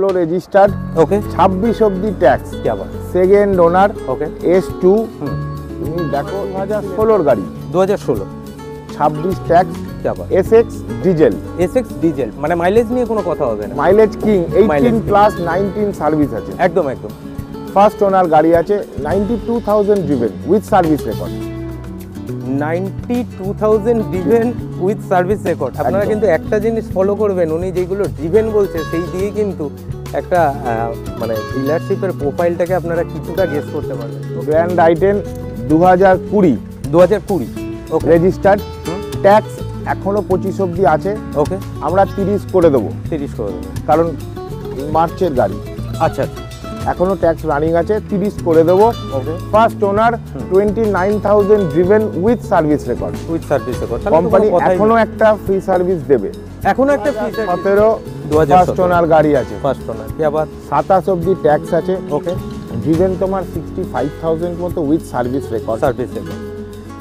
2016 registered, okay 26 অবধি tax. क्या बात, সেকেন্ড ওনার, ओके S2। তুমি দেখো 2016 গাড়ি, 2016 26 ট্যাক্স, क्या बात, SX ডিজেল, SX ডিজেল মানে মাইলেজ নিয়ে কোনো কথা হবে না, mileage king, Mileage 18 king। Plus 19 service আছে। একদম একদম। ফার্স্ট ওনার গাড়ি আছে, 92,000 driven with service record. 92,000 ডিভেন with service record. আপনারা একদম। কিন্তু একটা জিনিস ফলো করবেন, উনি যেগুলো ডিভেন বলছে সেই দিয়ে কিন্তু একটা মানে ডিলারশিপের প্রোফাইলটাকে আপনারা কিছুটা গেস করতে পারবেন। গ্র্যান্ড আইটেন 2020 2020 ওকে রেজিস্টার্ড, ট্যাক্স এখনো 25 অবধি আছে, ওকে আমরা 30 করে দেবো 30 করে দেবেন। কারণ মার্চের গাড়ি, আচ্ছা এখনো ট্যাক্স রানিং আছে, 30 করে দেবো। Okay first owner 29,000 driven with service record. With service record. Company এখনো একটা ফ্রি সার্ভিস দেবে। এখনো একটা ফ্রি 17 2017 ফার্স্ট ওনার গাড়ি আছে, ফার্স্ট ওনার। কি আবার 27 অবধি ট্যাক্স আছে, ওকে ড্রিভেন তোমার 65,000 মতো with service record. Service record.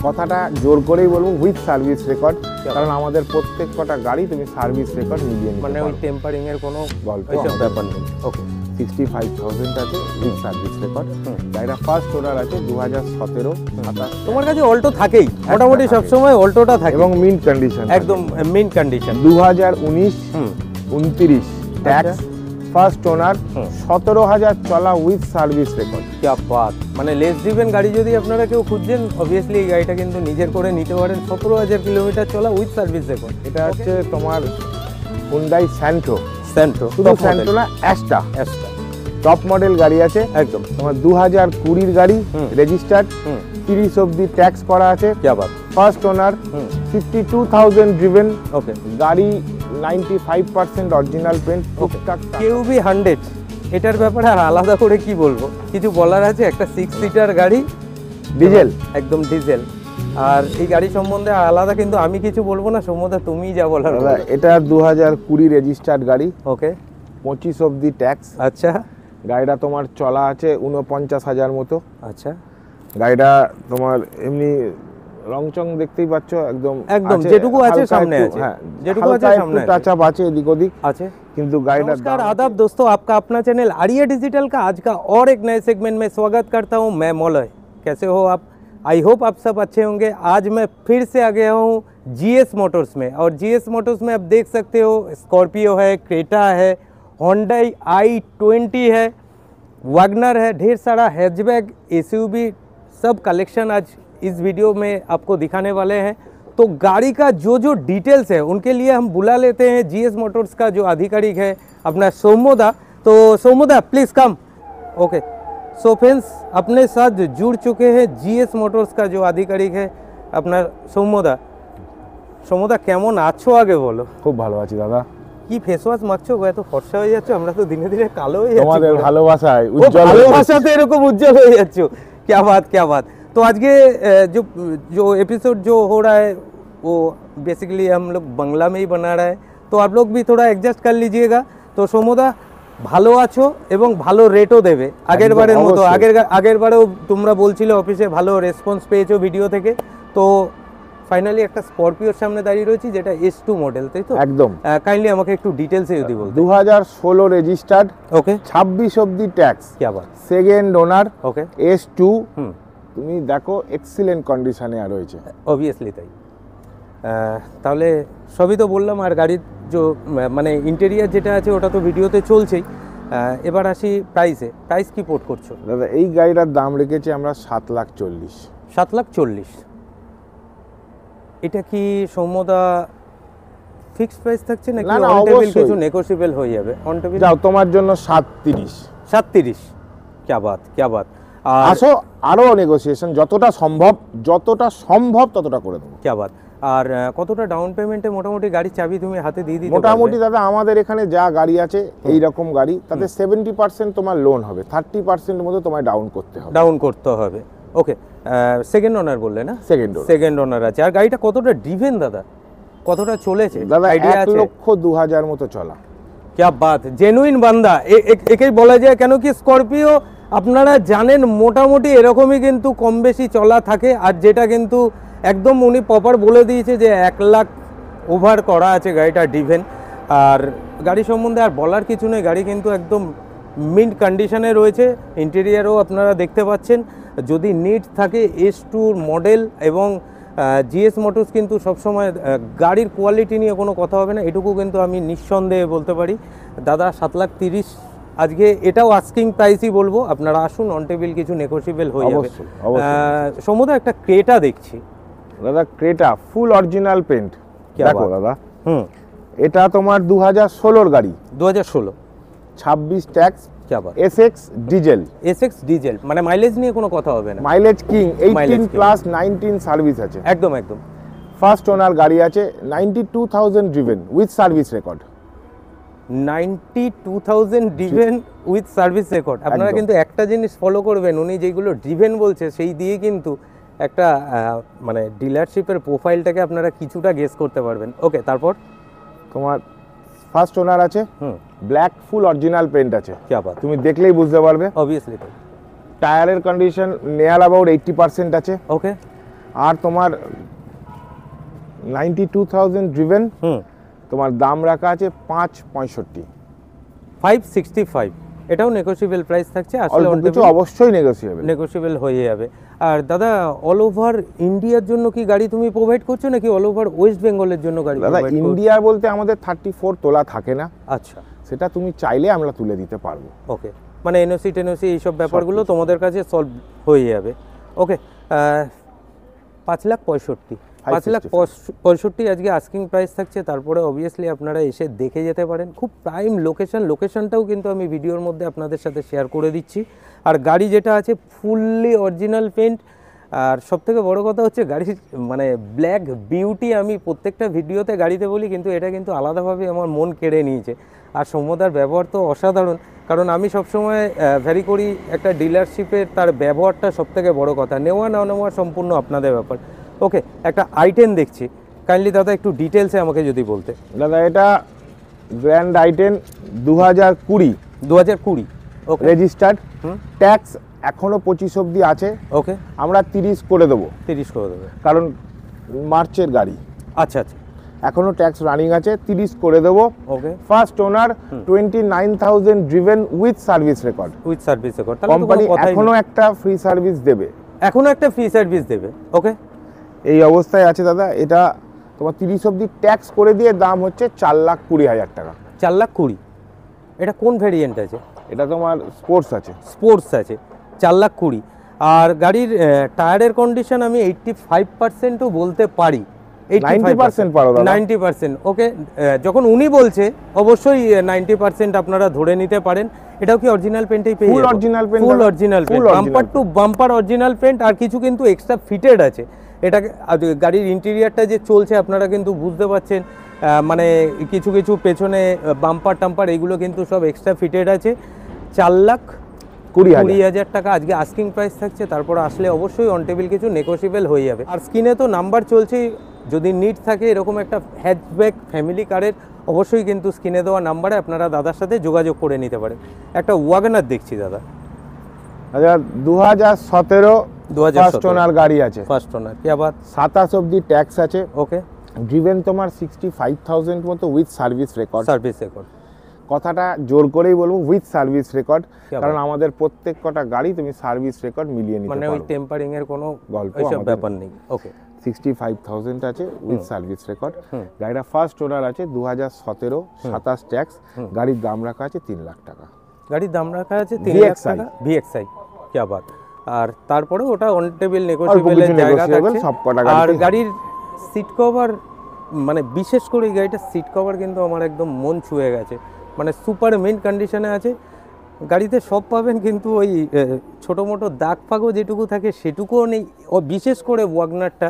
কথাটা জোর করেই বলবো উইথ সার্ভিস রেকর্ড, কারণ আমাদের প্রত্যেক কটা গাড়ি তুমি সার্ভিস রেকর্ড মিলিয়ে নিতে মানে ওই পারো। টেম্পারিং এর কোনো গল্প ওইসব আমাদের ব্যাপার নেই। ওকে 65,000 আছে উইথ সার্ভিস রেকর্ড। গাড়িটা ফার্স্ট ওনার আছে 2017 27 তোমার কাছে অল্টো থাকেই মোটামুটি থাকে। সবসময় অল্টোটা থাকে এবং মিন্ট কন্ডিশন একদম main condition. 2019 29 tax, first owner, hmm. 17,000 চলা উইথ সার্ভিস রেকর্ড। কি বাত, মানে লেস ড্রিভেন গাড়ি যদি আপনারা কেউ খুঁজছেন অবভিয়াসলি এই গাড়িটা কিন্তু নিজের করে নিতে পারেন। 17,000 কিলোমিটার চলা উইথ সার্ভিস রেকর্ড। এটা হচ্ছে তোমার হুন্ডাই স্যান্ট্রো, সেন্ট্রো, শুধু স্যান্ট্রো না, অ্যাস্টা অ্যাস্টা টপ মডেল গাড়ি আছে একদম। তোমার 2020 গাড়ি, হুম। রেজিস্টার্ড, 30 অবধি ট্যাক্স করা আছে। কি বাত, ফার্স্ট ওনার 52,000 ড্রিভেন, ওকে গাড়ি 95% অরিজিনাল পেন্ট, টুকটাক কেউ বি 100 এটার ব্যাপারে আর আলাদা করে কি বলবো, কিছু বলার আছে? একটা 6 সিটার গাড়ি, ডিজেল। একদম ডিজেল। আর এই গাড়ি সম্বন্ধে আলাদা কিন্তু আমি কিছু বলবো না, সম্বন্ধে তুমিই যা বলার দাদা বলো। এটা 2020 রেজিস্টার্ড গাড়ি, ওকে 25 অবধি ট্যাক্স। আচ্ছা গাড়িটা তোমার চলা আছে 49,000 মতো। আচ্ছা গাড়িটা তোমার এমনি রংচং দেখতেই পাচ্ছ, একদম একদম আছে, যেটুকু আছে হালকা সামনে একটু, আছে, হ্যাঁ, যেটুকু আছে হালকা সামনে একটু আছে। টাচ আপ আছে এদিক ওদিক, আছে। কিন্তু গাড়িটার नमस्कार দাম आदाब दोस्तों, आपका अपना चैनल आर्या डिजिटल का आज का और एक नए सेगमेंट में स्वागत करता हूं। मैं मौलय, कैसे हो आप? आई होप आप सब अच्छे होंगे। आज मैं फिर से आ गया हूं जीएस मोटर्स में, और जीएस मोटर्स में आप देख सकते हो स्कॉर्पियो है, क्रेटा है, होंडा i20 है, वैगनर है, ढेर सारा हैचबैक, एसयूवी, सब कलेक्शन आज इस वीडियो में आपको दिखाने वाले हैं। तो गाड़ी का जो जो डिटेल्स है उनके लिए हम बुला लेते हैं जीएस मोटर्स का जो आधिकारिक है अपना सौम्यदा। तो सौम्यदा please come. Okay so friends, अपने साथ जुड़ चुके हैं जीएस मोटर्स का जो आधिकारिक है अपना सौम्यदा। সৌম্যদা কেমন আছো আগে বলো? খুব ভালো আছি দাদা। কি ফেস ওয়াশ মাখছো গো, এত ফর্সা হয়ে যাচ্ছে, আমরা তো দিনে দিনে কালো হয়ে যাচ্ছি। তোমাদের ভালোবাসায় ও উজ্জ্বল হয়ে ভালোবাসাতে এরকম উজ্জ্বল হয়ে যাচ্ছো। क्या बात क्या बात। तो आज के जो जो एपिसोड जो हो रहा है वो बेसिकली हम लोग बांग्ला में ही बना रहा है, तो आप लोग भी थोड़ा एडजस्ट कर लीजिएगा। तो সৌম্যদা ভালো আছো এবং ভালো রেটও দেবে আগের বারের মতো। অবশ্যই। আগের বারেও তোমরা বলছিলে অফিসে ভালো রেসপন্স পেয়েছো ভিডিও থেকে। তো ফাইনালি একটা স্করপিওর সামনে দাঁড়িয়ে রয়েছি যেটা S2 মডেল, তাই তো? একদম। কাইন্ডলি আমাকে একটু ডিটেলসে যদি বলতে। 2016 রেজিস্টার্ড, ওকে 26 অবধি ট্যাক্স, क्या बात, সেকেন্ড ওনার, ওকে S2। তুমি দেখো এক্সিলেন্ট কন্ডিশনে আর রয়েছে। অবভিয়াসলি তাই। তাহলে সবই তো বললাম, আর গাড়ির যে মানে ইন্টেরিয়ার যেটা আছে ওটা তো ভিডিওতে চলছেই। এবার আসি প্রাইসে, প্রাইস কি পোর্ট করছো? দাদা এই গাড়িটার দাম রেখেছি আমরা 7,40,000। 7,40,000। এটা কি সৌম্যদা ফিক্সড প্রাইস থাকছে নাকি না, না, অন টেবিল অবশ্যই। কিছু নেগোশিয়েবল হয়ে যাবে? অন টেবিল যাও তোমার জন্য 7,30,000। 7,30,000। क्या बात क्या बात। আর আসো আরো নেগোসিয়েশন যতটা সম্ভব ততটা করে দেবো। क्या बात। আর কতটা ডাউন পেমেন্টে মোটামুটি গাড়ি চাবি তুমি হাতে দিয়ে দিতে মোটামুটি দাদা আমাদের এখানে যা গাড়ি আছে এই রকম গাড়ি, তাতে 70% তোমার লোন হবে, 30% মতো তোমায় ডাউন করতে হবে। ডাউন করতে হবে। ওকে সেকেন্ড ওনার বললে না? সেকেন্ড ওনার। সেকেন্ড ওনার আছে। আর গাড়িটা কতটা ডিভেন দাদা, কতটা চলেছে দাদা আইডিয়া আছে? 1,02,000 মতো চলা। क्या बात, জেনুইন বান্দা একেই বলা যায়। কেন কি স্করপিও আপনারা জানেন মোটামুটি এরকমই কিন্তু কম বেশি চলা থাকে। আর যেটা কিন্তু একদম উনি প্রপার বলে দিয়েছে যে 1 লাখ ওভার করা আছে গাড়িটা ডিভেন। আর গাড়ি সম্বন্ধে আর বলার কিছু নেই, গাড়ি কিন্তু একদম মিন্ট কন্ডিশনে রয়েছে। ইন্টেরিয়ারও আপনারা দেখতে পাচ্ছেন। যদি নিড থাকে S2 মডেল এবং জিএস মোটরস কিন্তু সবসময় গাড়ির কোয়ালিটি নিয়ে কোনো কথা হবে না, এটুকু কিন্তু আমি নিঃসন্দেহে বলতে পারি। দাদা 7,30,000 আজকে এটাও আস্কিং প্রাইসই বলবো, আপনারা আসুন, অন টেবিল কিছু নেগোশিয়েবল হয়ে যাবে। অবশ্যই, অবশ্যই। সমুদ্র একটা ক্রেটা দেখছি দাদা ক্রেটা ফুল অরিজিনাল পেন্ট, क्या দেখো बात। দাদা এটা তোমার 2016 গাড়ি, 2016 26 ট্যাক্স, क्या बात। এসএক্স ডিজেল, এসএক্স ডিজেল, মানে মাইলেজ নিয়ে কোনো কথা হবে না। Mileage king, Mileage 18 king। Plus 19 service আছে, একদম একদম। ফার্স্ট ওনার গাড়ি আছে, 92,000 driven with service record. 92,000 driven with service record. আপনারা একদম। কিন্তু একটা জিনিস ফলো করবেন, উনি যেগুলো ড্রিভেন বলছে সেই দিয়ে কিন্তু একটা মানে ডিলারশিপের প্রোফাইলটাকে আপনারা কিছুটা গেস করতে পারবেন। ওকে, তারপর তোমার ফার্স্ট ওনার আছে, ব্ল্যাক ফুল অরিজিনাল পেন্ট আছে, क्या बात। তুমি দেখলেই বুঝতে পারবে। অবভিয়াসলি তো। টায়ারের কন্ডিশন নিয়ার অ্যাবাউট 80% আছে। ওকে। আর তোমার 92,000 ড্রিভেন, তোমার দাম রাখা আছে 565। 565, এটাও নেগোশিয়েবল প্রাইস থাকছে, আসলে অল্প কিছু অবশ্যই নেগোসিয়েবল। নেগোশিয়েবল হয়ে যাবে। আর দাদা অল ওভার ইন্ডিয়ার জন্য কি গাড়ি তুমি প্রোভাইড করছো নাকি অল ওভার ওয়েস্ট বেঙ্গলের জন্য গাড়ি দাদা provide করছো? ইন্ডিয়া বলতে আমাদের 34 তোলা থাকে না, আচ্ছা, সেটা তুমি চাইলে আমরা তুলে দিতে পারবো। ওকে, মানে এনওসি টেনওসি এইসব ব্যাপারগুলো তোমাদের কাছে সলভ হয়ে যাবে। ওকে, 5,65,000, 5,65,000 আজকে আস্কিং প্রাইস থাকছে। তারপরে অবভিয়াসলি আপনারা এসে দেখে যেতে পারেন, খুব প্রাইম লোকেশনটাও কিন্তু আমি ভিডিওর মধ্যে আপনাদের সাথে শেয়ার করে দিচ্ছি। আর গাড়ি যেটা আছে ফুললি অরিজিনাল পেন্ট। আর সবথেকে বড় কথা হচ্ছে গাড়ির মানে ব্ল্যাক বিউটি, আমি প্রত্যেকটা ভিডিওতে গাড়িতে বলি, কিন্তু এটা কিন্তু আলাদাভাবে আমার মন কেড়ে নিয়েছে। আর সৌম্যদার ব্যবহার তো অসাধারণ, কারণ আমি সবসময় ভ্যারি করি একটা ডিলারশিপের তার ব্যবহারটা সবথেকে বড় কথা, নেওয়া না নেওয়া সম্পূর্ণ আপনাদের ব্যাপার। ওকে, একটা i10 দেখছি, কাইন্ডলি দাদা একটু ডিটেলসে আমাকে যদি বলতে। দাদা এটা গ্র্যান্ড i10 2020 2020, ওকে, রেজিস্টার্ড, ট্যাক্স এখনো 25 অবধি আছে, ওকে, আমরা 30 করে দেবো, 30 করে দেবে। কারণ মার্চের গাড়ি, আচ্ছা আচ্ছা, এখনো ট্যাক্স রানিং আছে, 30 করে দেবো। Okay, first owner 29,000 driven with service record, with service record. Company এখনো একটা ফ্রি সার্ভিস দেবে, এখনো একটা ফ্রি সার্ভিস দেবে। ওকে, এই অবস্থায় আছে দাদা। এটা তোমার 30 অবধি ট্যাক্স করে দিয়ে দাম হচ্ছে 4,20,000 টাকা। 4,20,000। এটা কোন ভ্যারিয়েন্ট আছে? এটা তোমার স্পোর্টস আছে, স্পোর্টস আছে, 4,20,000। আর গাড়ির টায়ারের কন্ডিশন আমি 85%ও বলতে পারি, 90% পারো দাদা। 90%। ওকে, যখন উনি বলছে অবশ্যই 90% আপনারা ধরে নিতে পারেন। এটাও কি অরিজিনাল পেন্টেই পেয়ে Full original paint ফুল দাদা। Original Full paint, original bumper to bumper original paint. আর কিছু কিন্তু এক্সট্রা ফিটেড আছে। এটাকে গাড়ির ইন্টেরিয়ারটা যে চলছে আপনারা কিন্তু বুঝতে পারছেন, মানে কিছু কিছু পেছনে বাম্পার টাম্পার এগুলো কিন্তু সব এক্সট্রা ফিটেড আছে। 4,20,000 টাকা আজকে আস্কিং প্রাইস থাকছে। তারপর আসলে অবশ্যই অন টেবিল কিছু নেগোশিয়েবল হয়ে যাবে। আর স্ক্রিনে তো নাম্বার চলছেই, যদি নিড থাকে এরকম একটা হ্যাচব্যাক ফ্যামিলি কারের, অবশ্যই কিন্তু স্ক্রিনে দেওয়া নাম্বারে আপনারা দাদার সাথে যোগাযোগ করে নিতে পারেন। একটা ওয়াগনার দেখছি দাদা, আচ্ছা 2017 ফার্স্ট 2017 ওনার গাড়ি আছে, ফার্স্ট ওনার, কি আবার 27 অবধি ট্যাক্স আছে, ওকে, ড্রিভেন তোমার 65,000 মতো with service record. Service record, কথাটা জোর করেই বলবো উইথ সার্ভিস রেকর্ড, क्या কারণ আমাদের প্রত্যেক কটা গাড়ি তুমি সার্ভিস রেকর্ড মিলিয়ে নিতে মানে ওই পারো। টেম্পারিং এর কোনো গল্প এইসব আমাদের ব্যাপার নেই। ওকে, 65,000 আছে উইথ সার্ভিস রেকর্ড। গাড়িটা ফার্স্ট ওনার আছে 2017, 27 ট্যাক্স, গাড়ির দাম রাখা আছে 3 লাখ টাকা। গাড়ির দাম রাখা আছে 3 লাখ VXI টাকা, ভিএক্সআই, কি আবার। আর তারপরে ওটা অন টেবিল অল্প নেগোশিয়েবলের কিছু জায়গা negotiable, থাকছে। সব কটা আর গাড়িতেই গাড়ির সিট কভার, মানে বিশেষ করে এই গাড়িটার সিট কভার কিন্তু আমার একদম মন ছুঁয়ে গেছে, মানে সুপার মিন্ট কন্ডিশনে আছে। গাড়িতে সব পাবেন, কিন্তু ওই ছোটো মোটো দাগ ফাগও যেটুকু থাকে সেটুকুও নেই। ও বিশেষ করে ওয়াগনারটা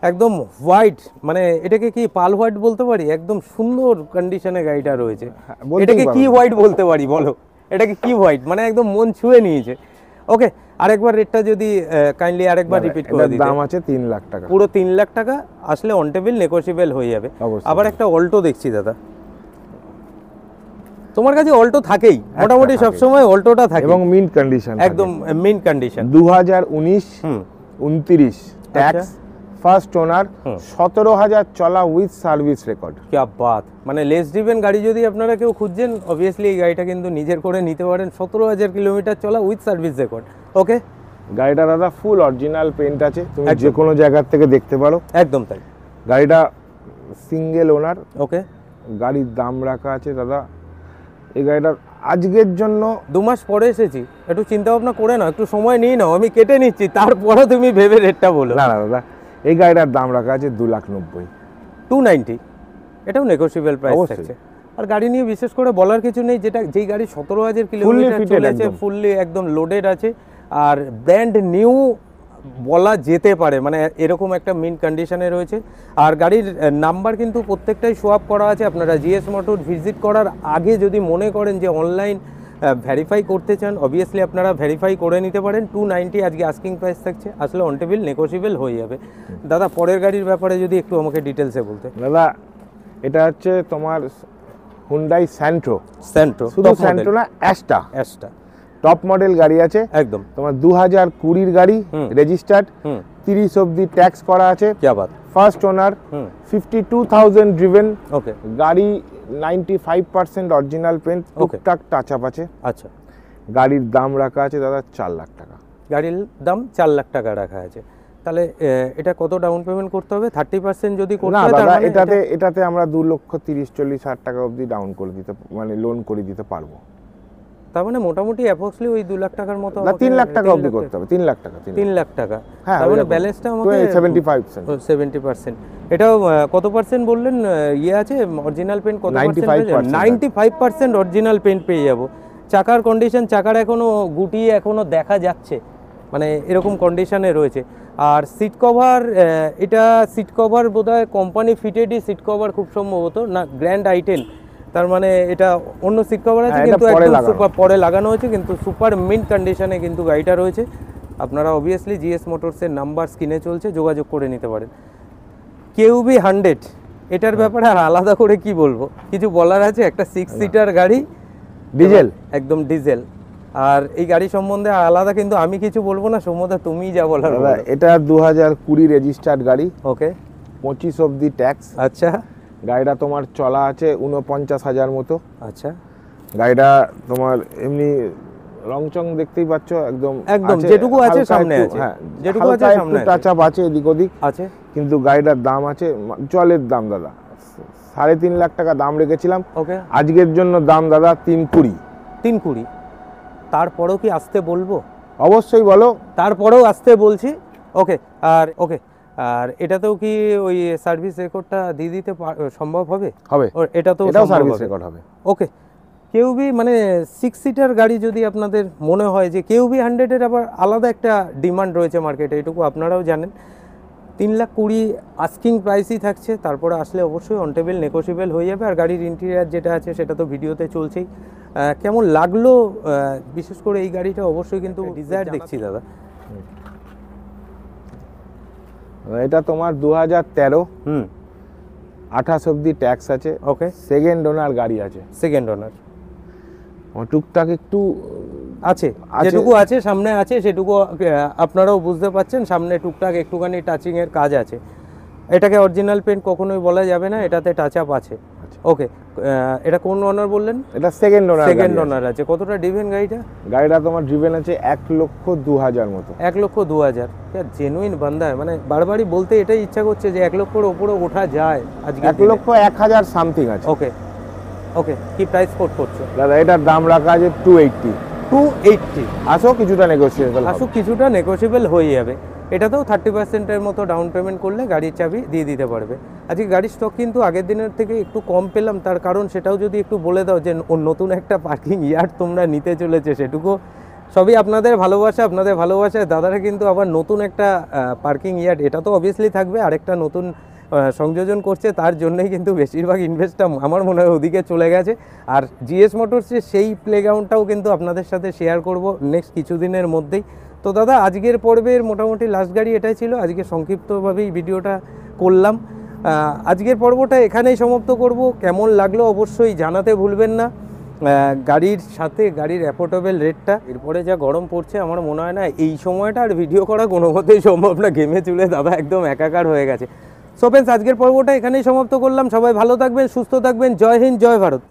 একদম হোয়াইট, মানে এটাকে কি পাল হোয়াইট বলতে পারি, একদম সুন্দর কন্ডিশনে গাড়িটা রয়েছে। বলতেই এটাকে পারো। কি হোয়াইট বলতে পারি বলো, এটাকে কি হোয়াইট, মানে একদম মন ছুঁয়ে নিয়েছে। ওকে, আরেকবার রেটটা যদি কাইন্ডলি আরেকবার রিপিট করে এটার দিতে। দাম আছে 3 লাখ টাকা, পুরো 3 লাখ টাকা, আসলে অন টেবিল নেগোশিয়েবল হয়ে যাবে। অবশ্যই। আবার একটা অল্টো দেখছি দাদা, তোমার কাছে অল্টো থাকেই মোটামুটি থাকে। সবসময়, অল্টোটা থাকে এবং মিন্ট কন্ডিশন একদম মিন্ট কন্ডিশন। 2019 29 ট্যাক্স, ফার্স্ট ওনার, 17,000 চলা উইথ সার্ভিস রেকর্ড। क्या बात, মানে লেস ড্রিভেন গাড়ি যদি আপনারা কেউ খুঁজছেন অবভিয়াসলি এই গাড়িটা কিন্তু নিজের করে নিতে পারেন। 17,000 কিলোমিটার চলা উইথ সার্ভিস রেকর্ড। ওকে, গাড়িটা দাদা ফুল অরিজিনাল পেন্ট আছে, তুমি যে কোনো জায়গা থেকে দেখতে পারো। একদম তাই। গাড়িটা সিঙ্গেল ওনার। ওকে, গাড়ির দাম রাখা আছে দাদা এই গাড়িটার আজকের জন্য। 2 মাস পরে এসেছি, একটু চিন্তা ভাবনা করে নাও, একটু সময় নিয়ে নাও, আমি কেটে নিচ্ছি, তারপরে তুমি ভেবে রেটটা বলো। না না দাদা, এই গাড়িটার দাম রাখা আছে 2,90,000। 290, এটাও নেগোশিয়েবল প্রাইস অবশ্যই। থাকছে। আর গাড়ি নিয়ে বিশেষ করে বলার কিছু নেই, যেই গাড়ি 17,000 কিলোমিটার fitted চলেছে, একদম। ফুললি একদম লোডেড আছে, আর ব্র্যান্ড নিউ বলা যেতে পারে, মানে এরকম একটা মিন কন্ডিশনে রয়েছে। আর গাড়ির নাম্বার কিন্তু প্রত্যেকটাই শো আপ করা আছে। আপনারা জিএস মোটর ভিজিট করার আগে যদি মনে করেন যে অনলাইন ভেরিফাই করতে চান, অবভিয়াসলি আপনারা ভেরিফাই করে নিতে পারেন। 290 আজকে আস্কিং প্রাইস থাকছে, আসলে অন টেবিল নেগোশিয়েবল হয়ে যাবে। দাদা পরের গাড়ির ব্যাপারে যদি একটু আমাকে ডিটেলসে বলতে। দাদা এটা হচ্ছে তোমার হুন্ডাই স্যান্ট্রো। স্যান্ট্রো, শুধু স্যান্ট্রো না, অ্যাশটা টপ মডেল গাড়ি আছে একদম। তোমার 2020 গাড়ি, রেজিস্টার্ড, 30 অবধি ট্যাক্স করা আছে। क्या बात। First owner, 52,000 driven. ওকে, গাড়ি 95% অরিজিনাল পেন্ট, টুকটাক টাচ আপ আছে। আচ্ছা, গাড়ির দাম রাখা আছে দাদা 4 লাখ টাকা। গাড়ির দাম 4 লাখ টাকা রাখা আছে। তাহলে এটা কত ডাউন পেমেন্ট করতে হবে? 30% যদি করতে না হয় তার দাদা, মানে এটাতে আমরা 2,30,40,000 টাকা অবধি ডাউন করে দিতে, মানে লোন করে দিতে পারবো। তার মানে মোটামুটি অ্যাপ্রক্সলি ওই 2 লাখ টাকার মতো। না, 3 লাখ টাকা অবধি করতে হবে। 3 লাখ টাকা। 3 লাখ টাকা। হ্যাঁ, তার মানে ব্যালেন্সটা আমাকে 75%। 70%। এটাও কত পার্সেন্ট বললেন ইয়ে আছে অরিজিনাল পেইন্ট? কত পার্সেন্ট? 95%। 95% অরিজিনাল পেইন্ট পেয়ে যাব। চাকার কন্ডিশন, চাকার এখনো গুটিয়ে এখনো দেখা যাচ্ছে, মানে এরকম কন্ডিশনে রয়েছে। আর সিট কভার, এটা সিট কভার বোধহয় কোম্পানি ফিটেডই সিট কভার খুব সম্ভবত, না গ্র্যান্ড আইটেন। তার মানে এটা অন্য সিট কভার আছে কিন্তু একদম সুপার পরে লাগানো হয়েছে, কিন্তু সুপার মিন্ট কন্ডিশনে কিন্তু গাড়িটা রয়েছে। আপনারা অবভিয়াসলি জিএস মোটরসের নাম্বার স্ক্রিনে চলছে, যোগাযোগ করে নিতে পারেন। কিউবি 100, এটার ব্যাপারে আর আলাদা করে কি বলবো, কিছু বলার আছে? একটা 6 সিটার গাড়ি, ডিজেল, একদম ডিজেল। আর এই গাড়ি সম্বন্ধে আলাদা কিন্তু আমি কিছু বলবো না, সম্বন্ধে তুমিই যা বলার দাদা এটা 2020 রেজিস্টার্ড গাড়ি। ওকে, 25 অবধি ট্যাক্স। আচ্ছা, গাড়িটা তোমার চলা আছে 49,000 মতো। আচ্ছা, গাড়িটা তোমার এমনি রংচং দেখতেই পাচ্ছ, একদম একদম যেটুকু আছে সামনে আছে, যেটুকু আছে সামনে আছে, টাচ আপ আছে এদিক ওদিক আছে। কিন্তু গাড়িটার দাম আছে জলের দাম দাদা, 3.5 লাখ টাকা দাম রেখেছিলাম। ওকে, আজকের জন্য দাম দাদা 320। 320। তারপরেও কি আসতে বলবো? অবশ্যই বলো, তারপরেও আসতে বলছি। ওকে, আর এটাতেও কি ওই সার্ভিস রেকর্ডটা দিয়ে দিতে সম্ভব হবে? হবে, এটা তো এটাও সার্ভিস রেকর্ড হবে। ওকে, কিউবি মানে 6 সিটার গাড়ি যদি আপনাদের মনে হয় যে কিউবি 100-এর আবার আলাদা একটা ডিমান্ড রয়েছে মার্কেটে, এটুকু আপনারাও জানেন। 3,20,000 আস্কিং প্রাইসই থাকছে, তারপরে আসলে অবশ্যই অন টেবিল নেগোশিয়েবল হয়ে যাবে। আর গাড়ির ইন্টেরিয়ার যেটা আছে সেটা তো ভিডিওতে চলছেই। কেমন লাগলো বিশেষ করে এই গাড়িটা? অবশ্যই কিন্তু ডিজায়ার দেখছি দাদা। এটা তোমার 2013, 28 অবধি ট্যাক্স আছে। ওকে, সেকেন্ড ওনার গাড়ি আছে। সেকেন্ড ওনার, টুকটাক একটু আছে, যেটুকু আছে সামনে আছে সেটুকু আপনারাও বুঝতে পাচ্ছেন। সামনে টুকটাক একটুখানি টাচিং এর কাজ আছে। এটাকে অরিজিনাল পেন্ট কখনোই বলা যাবে না, এটাতে টাচ আপ আছে। ওকে, এটা কোন ওনার বললেন? এটা সেকেন্ড ওনার। সেকেন্ড ওনার আছে। কতটা ড্রিভেন গাড়িটা? গাড়িটা তোমার ড্রিভেন আছে 1,02,000 মতো। 1,02,000। জেনুইন বান্দা, মানে বারবারই বলতে এটাই ইচ্ছা করছে যে 1 লক্ষের উপরে ওঠা যায় আজকে। 1,01,000 সামথিং আছে। ওকে, ওকে, কি প্রাইস কোট করছো দাদা? এটার দাম রাখা আছে 280। 280। আসো কিছুটা নেগোশিয়েবল, আসো কিছুটা নেগোশিয়েবল হয়ে যাবে। এটাতেও 30%-এর মতো ডাউন পেমেন্ট করলে গাড়ির চাবি দিয়ে দিতে পারবে। আজকে গাড়ির স্টক কিন্তু আগের দিনের থেকে একটু কম পেলাম, তার কারণ সেটাও যদি একটু বলে দাও যে নতুন একটা পার্কিং ইয়ার্ড তোমরা নিতে চলেছে, সেটুকু সবই আপনাদের ভালোবাসায় দাদারা কিন্তু আবার নতুন একটা পার্কিং ইয়ার্ড, এটা তো অবভিয়াসলি থাকবে, আরেকটা নতুন সংযোজন করছে, তার জন্যই কিন্তু বেশিরভাগ ইনভেস্টটা আমার মনে হয় ওদিকে চলে গেছে। আর জিএস মোটরসের সেই প্লেগ্রাউন্ডটাও কিন্তু আপনাদের সাথে শেয়ার করব নেক্সট কিছুদিনের মধ্যেই। তো দাদা আজকের পর্বের মোটামুটি লাস্ট গাড়ি এটাই ছিল, আজকে সংক্ষিপ্তভাবেই ভিডিওটা করলাম। আজকের পর্বটা এখানেই সমাপ্ত করব। কেমন লাগলো অবশ্যই জানাতে ভুলবেন না। গাড়ির সাথে গাড়ির অ্যাফোর্ডেবল রেটটা, এরপরে যা গরম পড়ছে আমার মনে হয় না এই সময়টা আর ভিডিও করা কোনো মতেই সম্ভব না, ঘেমে চুলে দাদা একদম একাকার হয়ে গেছে। সো ফ্রেন্ডস, আজকের পর্বটা এখানেই সমাপ্ত করলাম। সবাই ভালো থাকবেন, সুস্থ থাকবেন। জয় হিন্দ, জয় ভারত।